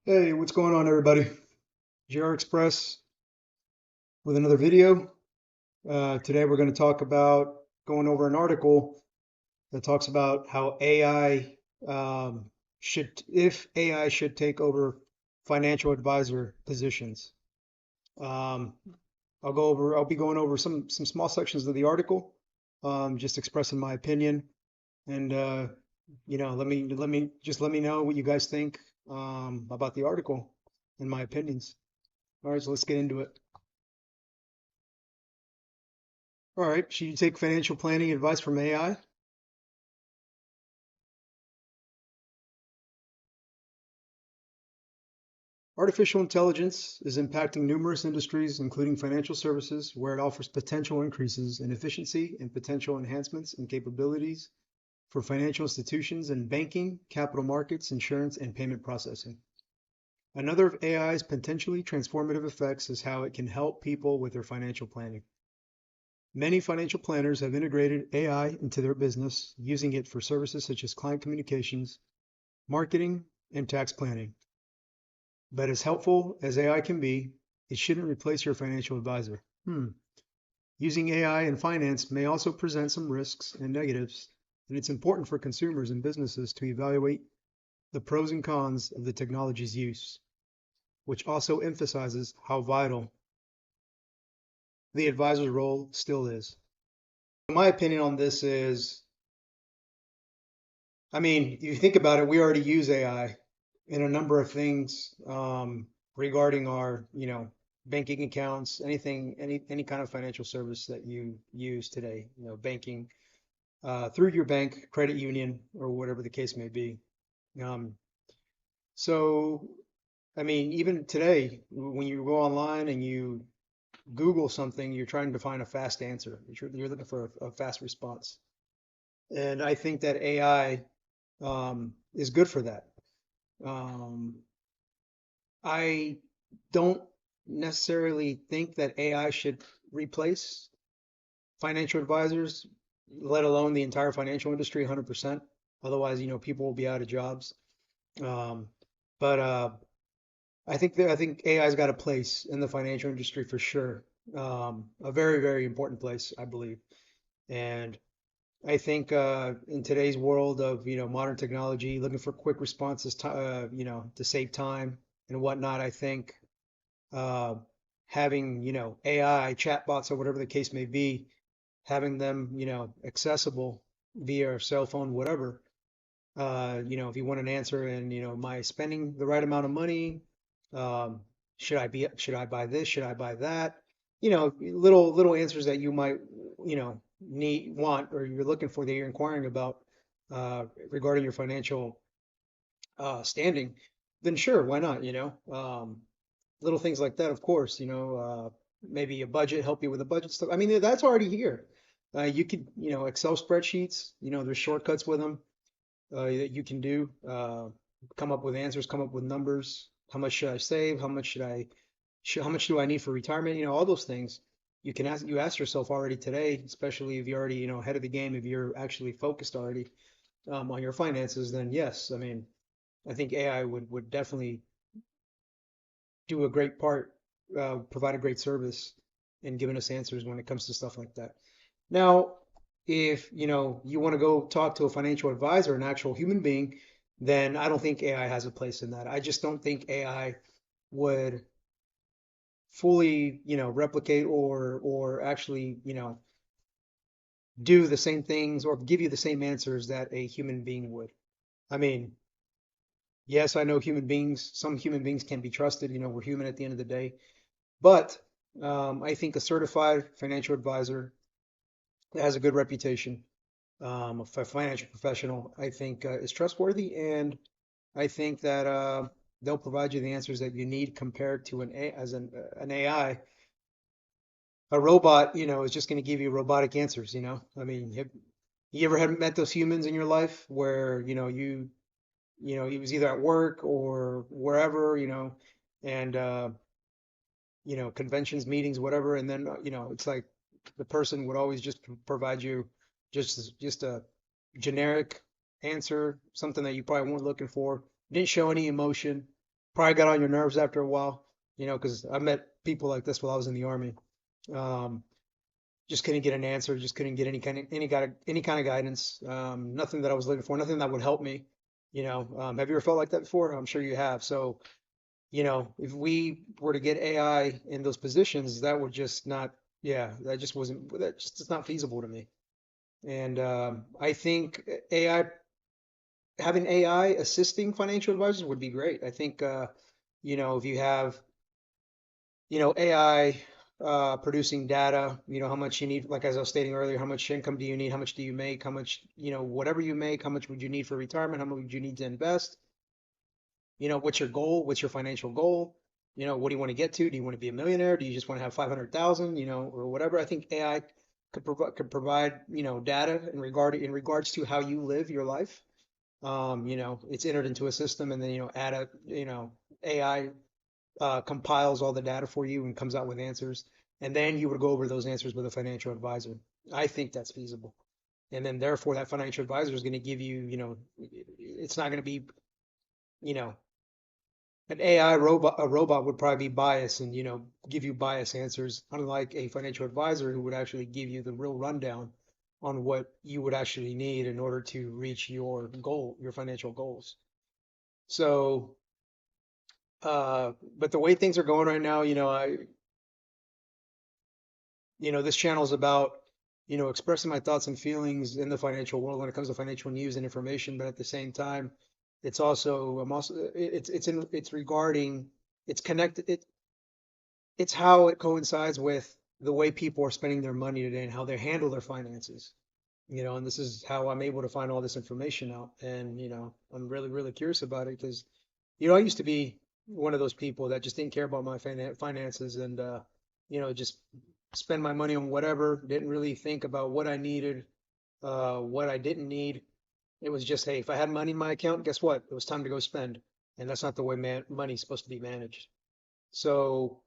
Hey, what's going on, everybody? JR Express with another video. Today we're going to talk about going over an article that talks about how AI if AI should take over financial advisor positions. Um, I'll be going over some small sections of the article, just expressing my opinion, and let me know what you guys think about the article and my opinions. All right, so let's get into it. All right, should you take financial planning advice from AI? Artificial intelligence is impacting numerous industries, including financial services, where it offers potential increases in efficiency and potential enhancements in capabilities for financial institutions in banking, capital markets, insurance, and payment processing. Another of AI's potentially transformative effects is how it can help people with their financial planning. Many financial planners have integrated AI into their business, using it for services such as client communications, marketing, and tax planning. But as helpful as AI can be, it shouldn't replace your financial advisor. Using AI in finance may also present some risks and negatives, and it's important for consumers and businesses to evaluate the pros and cons of the technology's use, which also emphasizes how vital the advisor's role still is. My opinion on this is, I mean, if you think about it, we already use AI in a number of things regarding our, banking accounts, any kind of financial service that you use today, banking through your bank, credit union, or whatever the case may be. Um, so, I mean, even today, when you go online and you Google something, you're trying to find a fast answer. You're looking for a fast response. And I think that AI is good for that. Um, I don't necessarily think that AI should replace financial advisors, let alone the entire financial industry 100%. Otherwise, people will be out of jobs. Um, but I think AI's got a place in the financial industry for sure. A very, very important place, I believe. And I think in today's world of modern technology, looking for quick responses, to save time and whatnot, I think uh, having AI chatbots or whatever the case may be, having them accessible via cell phone, whatever. If you want an answer and am I spending the right amount of money? Um, should I buy this? Should I buy that? Little answers that you might want or you're looking for that you're inquiring about regarding your financial standing, then sure, why not? Little things like that, of course, maybe a budget, help you with a budget stuff. I mean, that's already here. You could, Excel spreadsheets, there's shortcuts with them that you can do. Come up with answers, come up with numbers. How much should I save? How much do I need for retirement? All those things you ask yourself already today, especially if you're already, ahead of the game, if you're actually focused already on your finances, then yes, I mean, I think AI would definitely do a great part, provide a great service in giving us answers when it comes to stuff like that. Now, if you want to go talk to a financial advisor, an actual human being, then I don't think AI has a place in that. I just don't think AI would fully, replicate or actually, do the same things or give you the same answers that a human being would. I mean, yes, I know some human beings can be trusted, we're human at the end of the day, but I think a certified financial advisor that has a good reputation, a financial professional, I think is trustworthy, and I think that they'll provide you the answers that you need compared to an AI. A robot, is just going to give you robotic answers, I mean, you ever had met those humans in your life where, it was either at work or wherever, and conventions, meetings, whatever, and then it's like the person would always just provide you just a generic answer, something that you probably weren't looking for, didn't show any emotion, probably got on your nerves after a while, because I met people like this while I was in the army. Um, just couldn't get an answer, just couldn't get any kind of guidance. Nothing that I was looking for, nothing that would help me. Have you ever felt like that before? I'm sure you have. So, if we were to get AI in those positions, that would just not, yeah, that just is not feasible to me. And I think having AI assisting financial advisors would be great. I think, if you have, AI producing data, how much you need, like as I was stating earlier, how much income do you need? How much do you make? How much, whatever you make, how much would you need for retirement? How much would you need to invest? What's your goal? What's your financial goal? What do you want to get to? Do you want to be a millionaire? Do you just want to have 500,000, or whatever? I think AI could provide, data in regards to how you live your life. It's entered into a system and then, AI compiles all the data for you and comes out with answers. And then you would go over those answers with a financial advisor. I think that's feasible. And then therefore that financial advisor is going to give you, it's not going to be, you know, an AI robot, a robot would probably be biased and, give you biased answers, unlike a financial advisor who would actually give you the real rundown on what you would actually need in order to reach your goal, your financial goals. So, but the way things are going right now, this channel is about, expressing my thoughts and feelings in the financial world when it comes to financial news and information, but at the same time, I'm also, it's regarding, it's connected, it's how it coincides with the way people are spending their money today and how they handle their finances. And this is how I'm able to find all this information out. And, I'm really, really curious about it because, I used to be one of those people that just didn't care about my finances and, just spend my money on whatever, didn't really think about what I needed, what I didn't need. It was just, hey, if I had money in my account, guess what? It was time to go spend. And that's not the way money's supposed to be managed. So,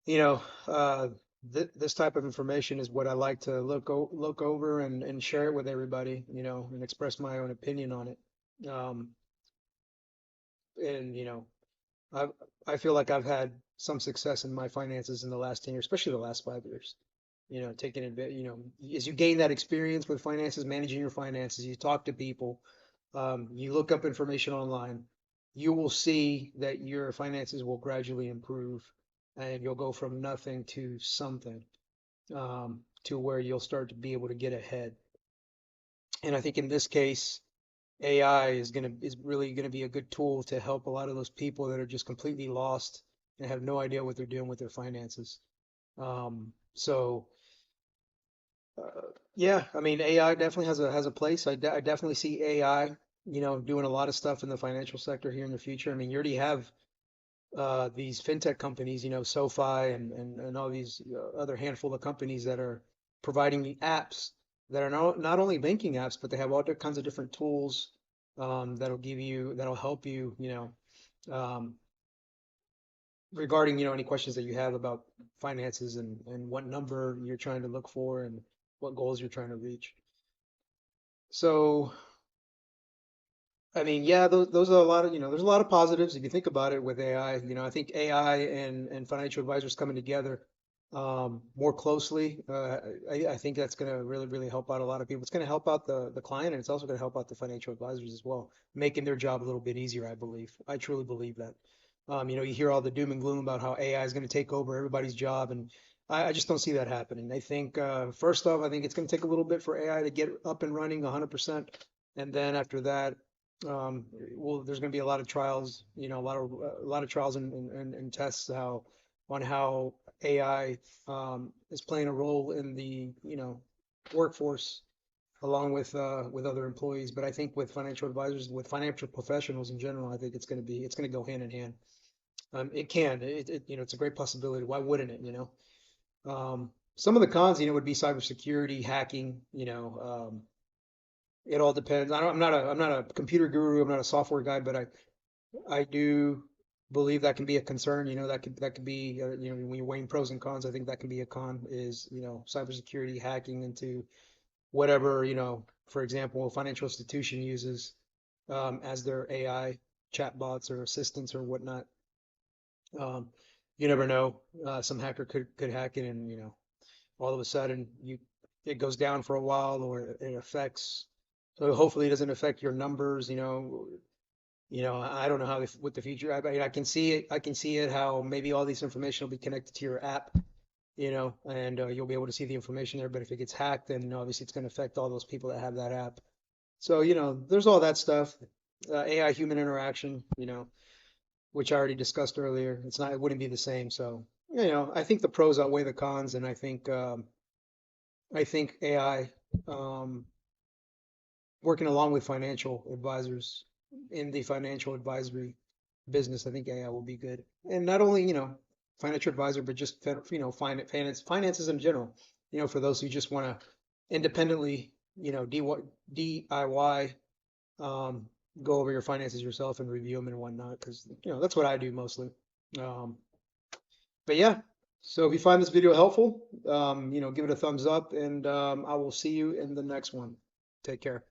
you know, uh, this type of information is what I like to look over and share it with everybody, and express my own opinion on it. And I I feel like I've had some success in my finances in the last 10 years, especially the last 5 years. Taking advantage, as you gain that experience with finances, managing your finances, you talk to people, you look up information online, you will see that your finances will gradually improve and you'll go from nothing to something, to where you'll start to be able to get ahead. And I think in this case, AI is really gonna be a good tool to help a lot of those people that are just completely lost and have no idea what they're doing with their finances. So yeah, I mean AI definitely has a place. I definitely see AI, doing a lot of stuff in the financial sector here in the future. I mean, you already have these fintech companies, SoFi and all these other handful of companies that are providing the apps that are not only banking apps, but they have all kinds of different tools, that'll help you, um, regarding, any questions that you have about finances and what number you're trying to look for and what goals you're trying to reach. So, I mean, yeah, those are a lot of, there's a lot of positives if you think about it with AI. I think AI and financial advisors coming together, more closely. I think that's going to really, really help out a lot of people. It's going to help out the client and it's also going to help out the financial advisors as well, making their job a little bit easier, I believe. I truly believe that. You hear all the doom and gloom about how AI is going to take over everybody's job, and I just don't see that happening. I think, first off, I think it's going to take a little bit for AI to get up and running 100%, and then after that, there's going to be a lot of trials, a lot of trials and tests on how AI, is playing a role in the, workforce along with other employees. But I think with financial advisors, with financial professionals in general, I think it's going to go hand in hand. It can. It's a great possibility. Why wouldn't it, some of the cons, would be cybersecurity, hacking, it all depends. I'm not a computer guru. I'm not a software guy, but I do believe that can be a concern. That could be, when you're weighing pros and cons, I think that can be a con is, cybersecurity hacking into whatever, for example, a financial institution uses, as their AI. chat bots or assistants or whatnot. Um, you never know. Some hacker could hack it, and all of a sudden it goes down for a while, or it affects. So hopefully it doesn't affect your numbers. I don't know what the future. I can see it. I can see it how maybe all this information will be connected to your app. And you'll be able to see the information there. But if it gets hacked, then obviously it's going to affect all those people that have that app. So there's all that stuff. AI human interaction. Which I already discussed earlier. It wouldn't be the same. So, I think the pros outweigh the cons, and I think AI, um, working along with financial advisors in the financial advisory business, I think AI will be good. And not only, financial advisor, but just, finances in general, for those who just want to independently, DIY, um, go over your finances yourself and review them and whatnot, because, that's what I do mostly. Um, but yeah, so if you find this video helpful, give it a thumbs up, and I will see you in the next one. Take care.